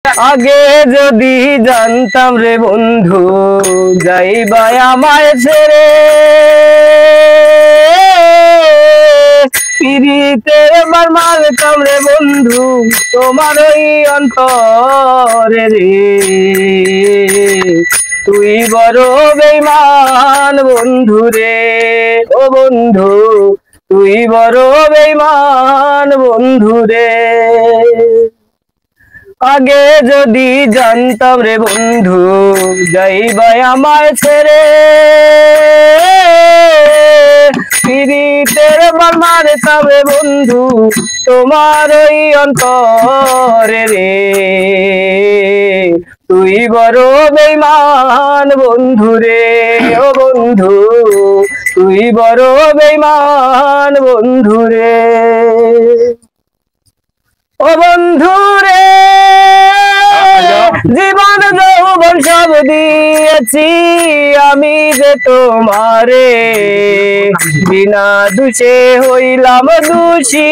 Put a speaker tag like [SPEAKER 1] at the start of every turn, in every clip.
[SPEAKER 1] আগে যদি জানতাম রে বন্ধু যাইবা আমায় ছেড়ে, পিরিতের মার মারতাম রে বন্ধু তোমার ওই অন্তরে রে। তুই বড় বেঈমান বন্ধু রে, ও বন্ধু তুই বড় বেঈমান বন্ধু রে। আগে যদি জানতাম রে বন্ধু যাইবা আমায় ছেড়ে, পিরিতের মার মারতাম রে বন্ধু তোমার ওই অন্তরে রে। তুই বড় বেঈমান বন্ধু রে, ও বন্ধু তুই বড় বেঈমান বন্ধু রে। ও বন্ধু রে জীবন যৌবন সব দিয়েছি আমি যে তোমারে, বিনা দোষে হইলাম দোষী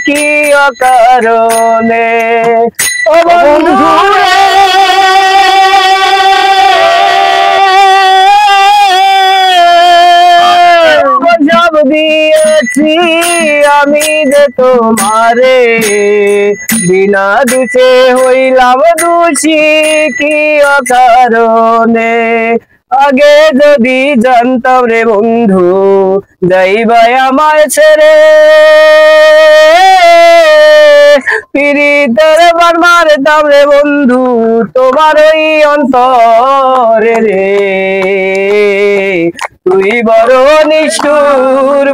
[SPEAKER 1] কি অকারণে। ও বন্ধু রে সব দিয়েছি আমি যে তোমারে, বিনা দোষে হইলাম দোষী কি অকারণে। আগে যদি জানতাম রে বন্ধু যাইবা আমায় ছেড়ে, পিরিতের মার মারতাম রে বন্ধু তোমার ওই অন্তরে রে। তুই বড় নিষ্ঠুর